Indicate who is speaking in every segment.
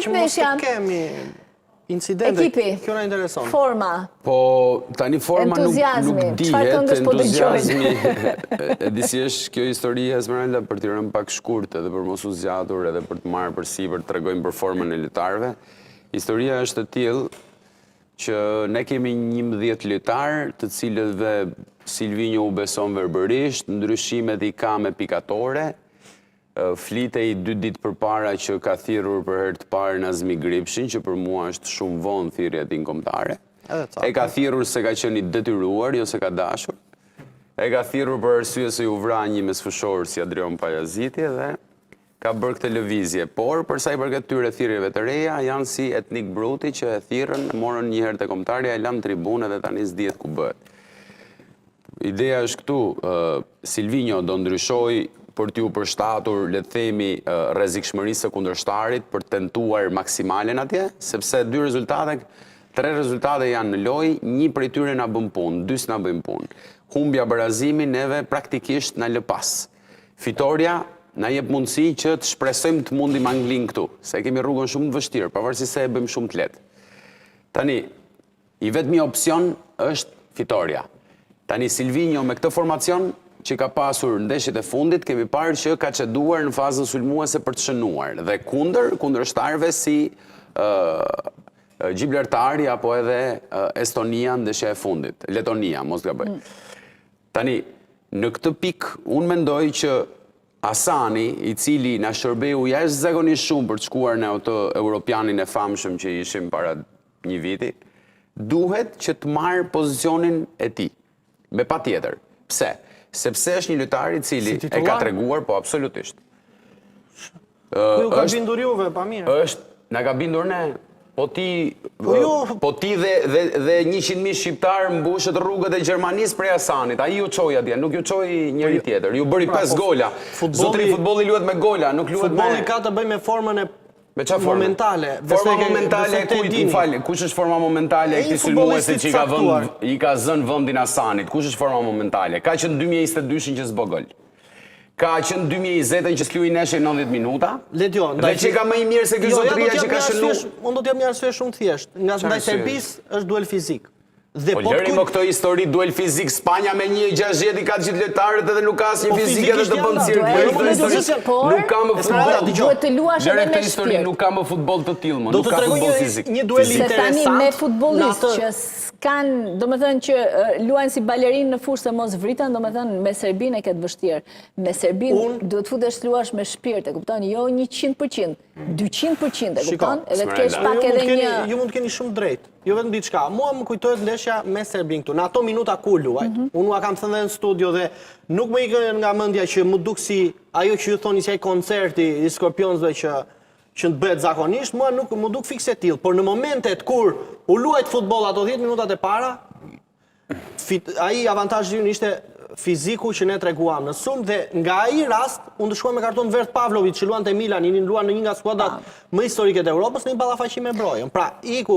Speaker 1: tek ndeshja.
Speaker 2: Kemi incidente, kjo na intereson.
Speaker 1: Forma.
Speaker 3: Po, tani forma nuk dihet, entuziazmi. E disi është kjo histori, Esmeralda, për t'i rënë pak shkurt, edhe për mos u zgjatur, edhe për të marrë përsipër, të tregojmë për formën e lojtarëve. Historia është e tillë që ne kemi 11 lojtarë, të cilëve Silvinjo u beson verbërisht, ndryshimet i ka me pikatore, flitej 2 ditë përpara që ka thirrur për herë të parë Nazmi Gripshin, që për mua është shumë vonë thirrja e tij kombëtare. E ka thirrur se ka qenë i detyruar, jo se ka dashur. E ka thirrur për arsye se u vra një mesfushor si Adrian Pajaziti dhe ka bërë këtë lëvizje. Por, përsa i përket tyre thirrjeve të reja, janë si etnik bruti që e thirrën, morën një herë te kombëtarja, e lanë tribunë dhe tani s'dihet ku bëhet. Ideja është këtu, Silvinjo do ndryshoj për t'ju përshtatur, le të themi, rrezikshmërisë së kundërshtarit për tentuar maksimalen atje, sepse 3 rezultate janë në lojë, 1 prej tyre na bën punë, 2 s'na bëjnë punë. Humbja barazimi neve praktikisht na lë pas. Fitoria na jep mundësi që të shpresojmë të mundim Anglinë këtu, se kemi rrugën shumë të vështirë, pavarësisht se e bëjmë shumë të lehtë. Tani, i vetmi opsion është fitoria. Tani Silvinjo me këtë formacion që ka pasur ndeshjet e fundit, kemi parë që ka çeduar në fazën sulmuese për të shënuar dhe kundërshtarëve si Gibraltari apo edhe Estonia në ndeshja e fundit, Letonia, mos gaboj. Tani, në këtë pikë unë mendoj që Asani, i cili na shërbeu jashtëzakonisht shumë për të shkuar në atë europianin e famshëm që ishim para një viti, duhet që të marrë pozicionin e tij. Me patjetër. Pse? Sepse është një lojtar i cili e ka treguar, po absolutisht.
Speaker 2: Ju ka bindur juve, pa mirë.
Speaker 3: Na ka bindur ne. Po ti dhe 100.000 shqiptar mbushet rrugët e Gjermanisë prej Asanit. Ai ju çoi atje, nuk ju çoi njëri tjetër. Ju bëri 5 gola. Zotri futbolli luhet me gola, nuk luhet me...
Speaker 2: Futbolli ka të bëjë me formën e momentale.
Speaker 3: Forma momentale e kujt? Më fal, kush është forma momentale e këtij sulmuesi që i ka zënë vendin Asanit? Kush është forma momentale? Ka qenë 2022-shin që s'bë gol. Ka qenë 2020-ën që s'luaj neshje 90 minuta. Dhe që ka më i mirë se ky zotëria që ka shënu.
Speaker 2: Unë do t'jap një arsye shumë thjesht. Nga ndaj Serbisë është duel fizik.
Speaker 3: Po lëri më këto histori duel fizik, Spanja me 1.60 i ka gjithë lojtarët edhe nuk ka asnjë fizik edhe të bën cirk. Nuk ka më futboll.
Speaker 1: Duhet të luash edhe me shpirt.
Speaker 3: Nuk ka më futboll të tillë, nuk ka futboll fizik.
Speaker 2: Një duel interesant.
Speaker 1: Se tani me futbollistë që kanë, domethënë që luajnë si balerinë në fushë se mos vriten, domethënë me Serbinë e ketë vështirë. Me Serbinë duhet futesh të luash me shpirt, e kupton? Jo 100%, 200%, e kupton? Edhe të kesh pak edhe një...
Speaker 2: Ju mund të keni shumë drejt. Jo vetëm diçka. Mua më kujtohet ndeshja me Serbinë këtu. Në ato minuta ku luaj. Unë ua kam thënë edhe në studio dhe nuk më ikën nga mendja që më duk si ajo që ju thoni si ai koncerti i Skorpionësve që të bëhet zakonisht, mua nuk më duk fikse tillë, por në momentet kur u luajt futboll ato 10 minutat e para, ai avantazhi ynë ishte fiziku që ne treguam në sulm dhe nga ai rast unë dëshuam me karton Vert Pavlović që luante Milan, luan në një nga skuadrat më historike të Evropës në një ballafaqim me Brojën. Pra, iku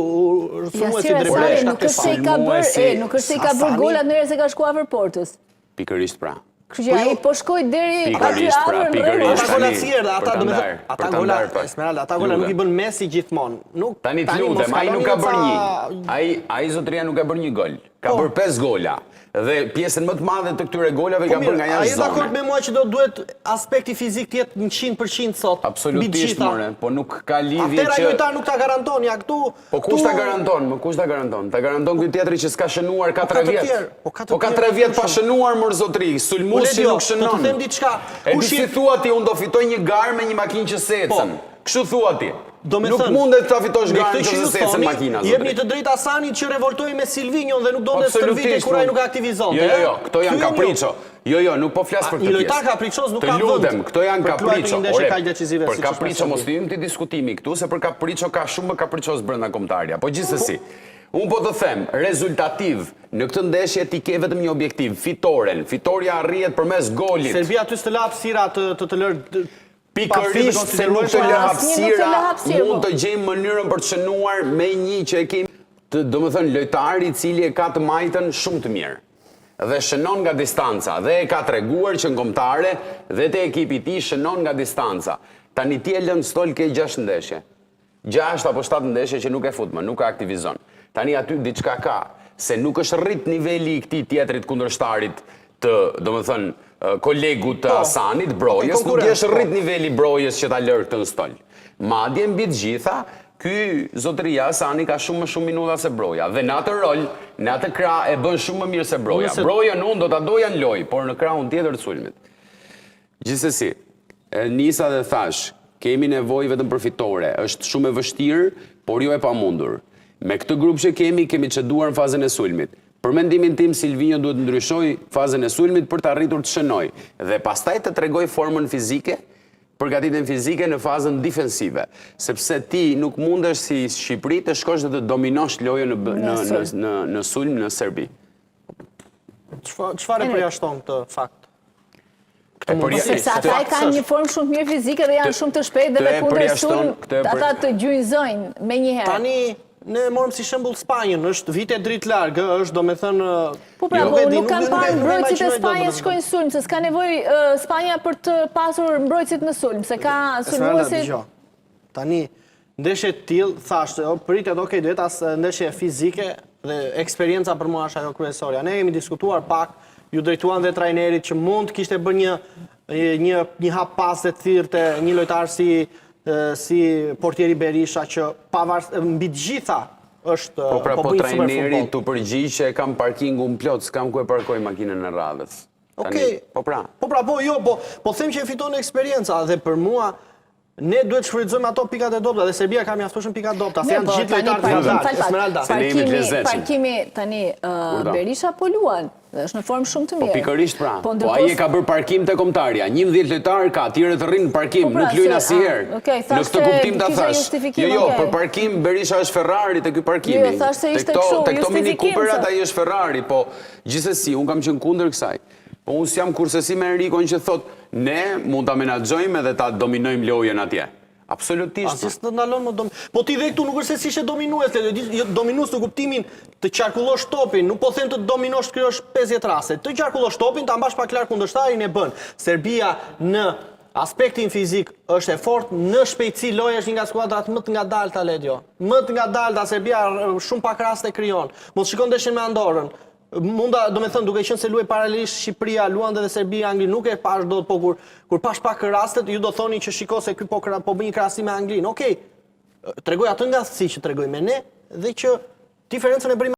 Speaker 2: sulmuesi drejtoresh
Speaker 1: nuk është se i ka bërë golat ndërsa se ka shkuar afër portës.
Speaker 3: Pikërisht pra.
Speaker 1: Kështu që ai po shkoi deri aty afër rrugës.
Speaker 2: Ata gola tjerë, ata gola, Esmeralda, ata gola nuk i bën Messi gjithmonë.
Speaker 3: Tani të lutem, ai nuk ka bërë një. Ai zotëria nuk ka bërë një gol. Ka bërë 5 gola. Dhe pjesën më të madhe të këtyre golave ka bërë nga jashtë zone.
Speaker 2: Ai dakord me mua që duhet aspekti fizik të jetë 100% sot.
Speaker 3: Absolutisht, more, po nuk ka lidhje që...
Speaker 2: Atëra lojtar nuk ta garanton, ja këtu...
Speaker 3: Po kush ta garanton? Kush ta garanton? Ta garanton ky tjetri që s'ka shënuar 4 vjet. Po ka 3 vjet pa shënuar mor zotri, sulmues që nuk shënon.
Speaker 2: Po të them diçka.
Speaker 3: E di si thua ti, unë do fitoj një garë me një makinë që secën. Kështu thua ti. Nuk mundet ta fitosh garën që secën makina.
Speaker 2: Jepni të drejtë Asanit që revoltoi me Silvinjon dhe nuk donte të stërvitej kur ai nuk aktivizonte.
Speaker 3: Jo, këto janë kapriço. Jo, nuk po flas për këtë.
Speaker 2: Një lojtar kapriços nuk ka vend.
Speaker 3: Të lutem, këto janë kapriço.
Speaker 2: Për
Speaker 3: kapriço mos hyjmë ti diskutimi këtu se për kapriço ka shumë më kapriços brenda kombëtarja. Po gjithsesi, unë po të them, rezultativ në këtë ndeshje ti ke vetëm një objektiv, fitoren. Fitoria arrihet përmes golit.
Speaker 2: Serbia aty s'të la hapësira të lërë.
Speaker 3: Pikërisht se nuk të lë hapësira, mund të gjejmë mënyrën për të shënuar me një që e kemi, domethënë lojtari i cili e ka të majtën shumë të mirë. Dhe shënon nga distanca, dhe e ka treguar që në kombëtare dhe te ekipi i tij shënon nga distanca. Tani ti e lën stol ke 6 ndeshje. 6 apo 7 ndeshje që nuk e fut më, nuk e aktivizon. Tani aty diçka ka, se nuk është rrit niveli i këtij tjetrit kundërshtarit të, domethënë, kolegut të Hasanit, Brojës, nuk është rrit niveli Brojës që ta lërë këtë në stol. Madje mbi të gjitha, ky zotëria Hasani ka shumë më shumë minuta se Broja. Dhe në atë rol, në atë krah e bën shumë më mirë se Broja. Brojën unë do ta doja në lojë, por në krahun tjetër të sulmit. Gjithsesi, nisa dhe thash, kemi nevojë vetëm për fitore. Është shumë e vështirë, por jo e pamundur. Me këtë grup që kemi çeduar në fazën e sulmit. Për mendimin tim, Silvinho duhet ndryshoj fazën e sulmit për të arritur të shënoj. Dhe pastaj të tregoj formën fizike, përgatitjen fizike në fazën defensive, sepse ti nuk mundesh si Shqipëri të shkosh dhe të dominosh lojën në sulm në Serbi.
Speaker 2: Çfarë përjashton këtë fakt?
Speaker 1: Sepse ata kanë një formë shumë mirë fizike dhe janë shumë të shpejtë dhe kundër sulm ata të gjynjëzojnë me njëherë.
Speaker 2: Tani ne morëm si shembull Spanjën, është vite dritë largë, është domethënë
Speaker 1: Po pra, nuk kanë parë mbrojtësit e Spanjës shkojnë sulm, se s'ka nevojë Spanja për të pasur mbrojtësit në sulm, se ka sulmuesit.
Speaker 2: Tani ndeshje të tillë, thashë, pritet, duhet as ndeshje fizike dhe eksperienca për mua është ajo kryesorja. Ne kemi diskutuar pak, ju drejtuan dhe trajnerit që mund të kishte bërë një hap pas të thirrte një lojtar si portieri Berisha që mbi të gjitha është
Speaker 3: po pra, po trajneri të përgjigj që kam parkingun plot, s'kam ku e parkoj makinën në radhës.
Speaker 2: Okej. Po them që e fiton eksperjenca dhe për mua ne duhet shfrytëzojmë ato pikat e dobta dhe Serbia ka mjaftueshëm pika dobta, se janë të gjithë lojtarët Esmeralda.
Speaker 1: Parkimi tani Berisha po luan, dhe është në formë shumë të mirë.
Speaker 3: Po pikërisht pra. Po ai e ka bërë parkim te kombëtarja. 11 lojtarë ka, tjerët rrinë në parkim, nuk luajnë asnjëherë. Në këtë kuptim ta thash. Jo, për parkim Berisha është Ferrari te ky parkimi. Te këto Mini Cooperat ai është Ferrari, po gjithsesi un kam qenë kundër kësaj. Po unë jam kursesi me Enrikon që thot, ne mund ta menaxhojmë edhe ta dominojmë lojën atje. Absolutisht.
Speaker 2: Asis të ndalon më Po ti dhe këtu nuk është se si ishe dominues, dominues në kuptimin të qarkullosh topin, nuk po them të dominosh të kryosh 50 raste, të qarkullosh topin, ta mbash pak larg kundërshtarin e bën. Serbia në aspektin fizik është e fortë, në shpejtësi loja është një nga skuadrat më të ngadalta Ledjo. Më të ngadalta, Serbia shumë pak raste krijon. Mos shikon ndeshjen me Andorrën. Munda, do me thënë, duke qenë se luaj paralelisht Shqipëria, luan dhe Serbia, Angli, nuk e pash dot, po kur pash pak rastet, ju do thoni që shiko se ky po bë një krahasim me Anglin. Okej, tregoj atë nga si që tregoj me ne, dhe që diferencën e bërim